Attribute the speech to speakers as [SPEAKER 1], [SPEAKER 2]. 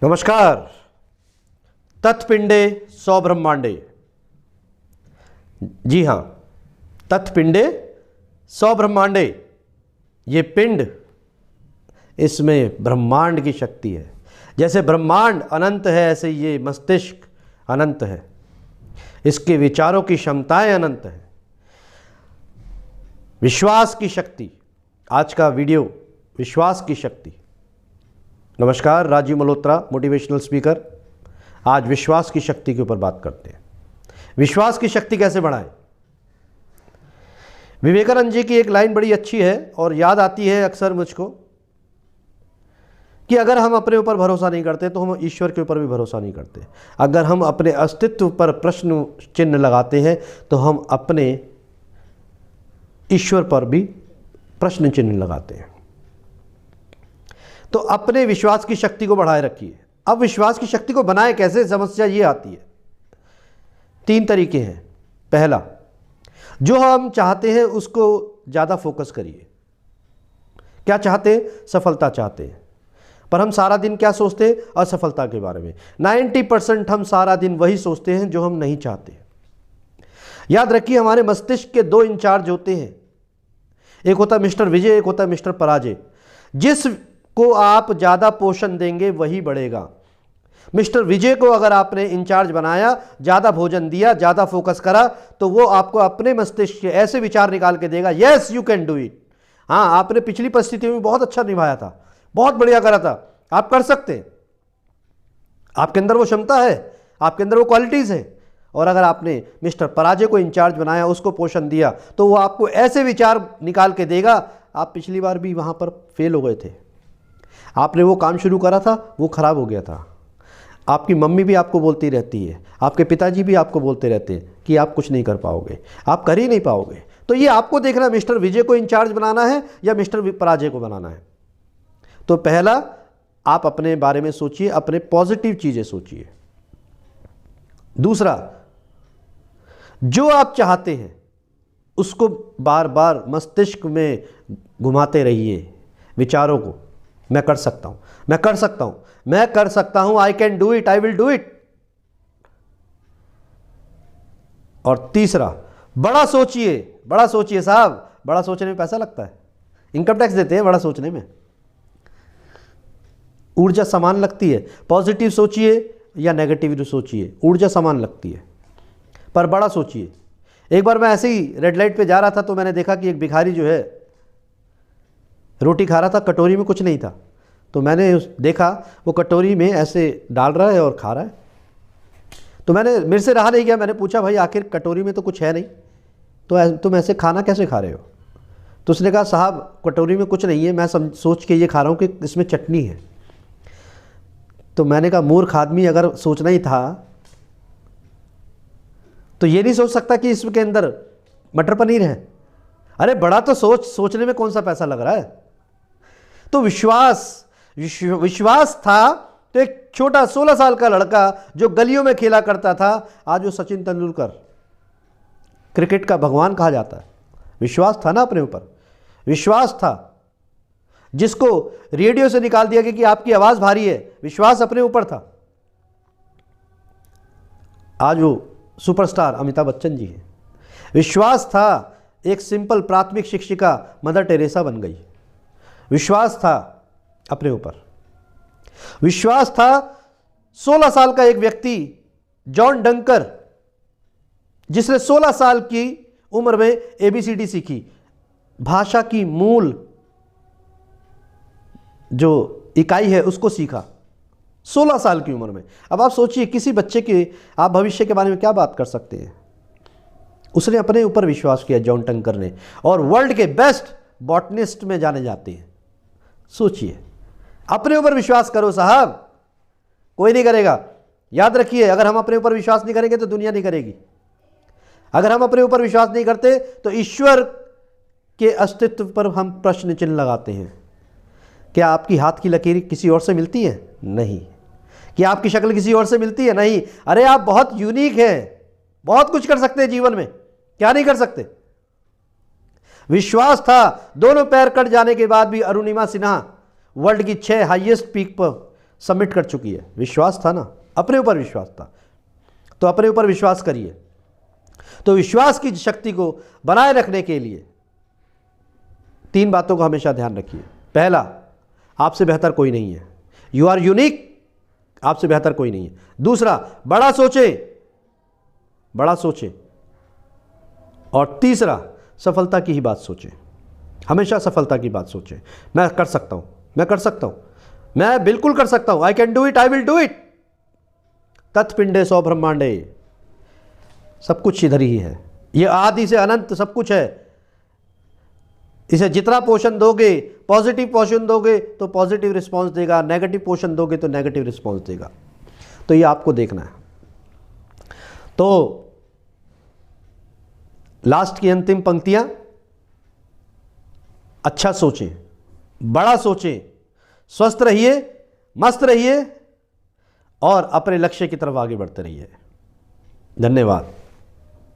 [SPEAKER 1] नमस्कार। तत्पिंडे सौ ब्रह्मांडे। जी हाँ, तत्पिंडे सौ ब्रह्मांडे। ये पिंड, इसमें ब्रह्मांड की शक्ति है। जैसे ब्रह्मांड अनंत है, ऐसे ये मस्तिष्क अनंत है। इसके विचारों की क्षमताएं अनंत हैं। विश्वास की शक्ति। आज का वीडियो विश्वास की शक्ति। नमस्कार, राजीव मल्होत्रा, मोटिवेशनल स्पीकर। आज विश्वास की शक्ति के ऊपर बात करते हैं। विश्वास की शक्ति कैसे बढ़ाएं। विवेकानंद जी की एक लाइन बड़ी अच्छी है और याद आती है अक्सर मुझको कि अगर हम अपने ऊपर भरोसा नहीं करते तो हम ईश्वर के ऊपर भी भरोसा नहीं करते। अगर हम अपने अस्तित्व पर प्रश्न चिन्ह लगाते हैं तो हम अपने ईश्वर पर भी प्रश्न चिन्ह लगाते हैं। तो अपने विश्वास की शक्ति को बढ़ाए रखिए। अब विश्वास की शक्ति को बनाए कैसे, समस्या ये आती है। 3 तरीके हैं। पहला, जो हम चाहते हैं उसको ज़्यादा फोकस करिए। क्या चाहते हैं? सफलता चाहते हैं। पर हम सारा दिन क्या सोचते हैं? असफलता के बारे में। 90% हम सारा दिन वही सोचते हैं जो हम नहीं चाहते। याद रखिए, हमारे मस्तिष्क के 2 इंचार्ज होते हैं। एक होता है मिस्टर विजय, एक होता है मिस्टर पराजय। जिस को आप ज़्यादा पोषण देंगे वही बढ़ेगा। मिस्टर विजय को अगर आपने इंचार्ज बनाया, ज़्यादा भोजन दिया, ज़्यादा फोकस करा, तो वो आपको अपने मस्तिष्क से ऐसे विचार निकाल के देगा, yes you can do it. हाँ, आपने पिछली परिस्थितियों में बहुत अच्छा निभाया था, बहुत बढ़िया करा था, आप कर सकते हैं। आपके अंदर वो क्षमता है, आपके अंदर वो क्वालिटीज़ है। और अगर आपने मिस्टर पराजय को इंचार्ज बनाया, उसको पोषण दिया, तो वो आपको ऐसे विचार निकाल के देगा, आप पिछली बार भी वहाँ पर फेल हो गए थे, आपने वो काम शुरू करा था, वो खराब हो गया था। आपकी मम्मी भी आपको बोलती रहती है, आपके पिताजी भी आपको बोलते रहते हैं कि आप कुछ नहीं कर पाओगे, आप कर ही नहीं पाओगे। तो ये आपको देखना है, मिस्टर विजय को इंचार्ज बनाना है या मिस्टर पराजय को बनाना है। तो पहला, आप अपने बारे में सोचिए, अपने पॉजिटिव चीज़ें सोचिए। दूसरा, जो आप चाहते हैं उसको बार बार मस्तिष्क में घुमाते रहिए विचारों को। मैं कर सकता हूं, मैं कर सकता हूं, मैं कर सकता हूं, I can do it, I will do it. और तीसरा, बड़ा सोचिए। बड़ा सोचिए साहब, बड़ा सोचने में पैसा लगता है, इनकम टैक्स देते हैं बड़ा सोचने में, ऊर्जा समान लगती है। पॉजिटिव सोचिए या नेगेटिव सोचिए, ऊर्जा समान लगती है। पर बड़ा सोचिए। एक बार मैं ऐसे ही रेड लाइट पे जा रहा था तो मैंने देखा कि एक भिखारी जो है रोटी खा रहा था, कटोरी में कुछ नहीं था। तो मैंने देखा वो कटोरी में ऐसे डाल रहा है और खा रहा है। तो मेरे से रहा नहीं गया, मैंने पूछा, भाई आखिर कटोरी में तो कुछ है नहीं, तो तुम ऐसे खाना कैसे खा रहे हो? तो उसने कहा, साहब कटोरी में कुछ नहीं है, मैं सोच के ये खा रहा हूँ कि इसमें चटनी है। तो मैंने कहा, मूर्ख आदमी, अगर सोचना ही था तो ये नहीं सोच सकता कि इसके अंदर मटर पनीर है। अरे बड़ा तो सोचने में कौन सा पैसा लग रहा है। तो विश्वास था। तो एक छोटा 16 साल का लड़का जो गलियों में खेला करता था, आज वो सचिन तेंदुलकर, क्रिकेट का भगवान कहा जाता है। विश्वास था ना अपने ऊपर, विश्वास था। जिसको रेडियो से निकाल दिया गया कि आपकी आवाज भारी है, विश्वास अपने ऊपर था। आज वो सुपरस्टार अमिताभ बच्चन जी हैं। विश्वास था। एक सिंपल प्राथमिक शिक्षिका मदर टेरेसा बन गई। विश्वास था अपने ऊपर। विश्वास था। 16 साल का एक व्यक्ति जॉन डंकर, जिसने 16 साल की उम्र में ABCD सीखी, भाषा की मूल जो इकाई है उसको सीखा 16 साल की उम्र में। अब आप सोचिए, किसी बच्चे के आप भविष्य के बारे में क्या बात कर सकते हैं। उसने अपने ऊपर विश्वास किया, जॉन डंकर ने, और वर्ल्ड के बेस्ट बॉटनिस्ट में जाने जाते हैं। सोचिए, अपने ऊपर विश्वास करो साहब, कोई नहीं करेगा। याद रखिए, अगर हम अपने ऊपर विश्वास नहीं करेंगे तो दुनिया नहीं करेगी। अगर हम अपने ऊपर विश्वास नहीं करते तो ईश्वर के अस्तित्व पर हम प्रश्न चिन्ह लगाते हैं। क्या आपकी हाथ की लकीर किसी और से मिलती है? नहीं। क्या आपकी शक्ल किसी और से मिलती है? नहीं। अरे आप बहुत यूनिक हैं, बहुत कुछ कर सकते हैं जीवन में, क्या नहीं कर सकते। विश्वास था। दोनों पैर कट जाने के बाद भी अरुणिमा सिन्हा वर्ल्ड की 6 हाईएस्ट पीक पर सबमिट कर चुकी है। विश्वास था ना, अपने ऊपर विश्वास था, तो अपने ऊपर विश्वास करिए। तो विश्वास की शक्ति को बनाए रखने के लिए 3 बातों को हमेशा ध्यान रखिए। पहला, आपसे बेहतर कोई नहीं है, यू आर यूनिक, आपसे बेहतर कोई नहीं है। दूसरा, बड़ा सोचें, बड़ा सोचें। और तीसरा, सफलता की ही बात सोचें, हमेशा सफलता की बात सोचें। मैं कर सकता हूं, मैं कर सकता हूं, मैं बिल्कुल कर सकता हूं, I can do it, I will do it. तत्पिंडे सौ ब्रह्मांडे, सब कुछ इधर ही है, ये आदि से अनंत सब कुछ है। इसे जितना पोषण दोगे, पॉजिटिव पोषण दोगे तो पॉजिटिव रिस्पॉन्स देगा, नेगेटिव पोषण दोगे तो नेगेटिव रिस्पॉन्स देगा। तो ये आपको देखना है। तो लास्ट की अंतिम पंक्तियां, अच्छा सोचें, बड़ा सोचें, स्वस्थ रहिए, मस्त रहिए और अपने लक्ष्य की तरफ आगे बढ़ते रहिए। धन्यवाद।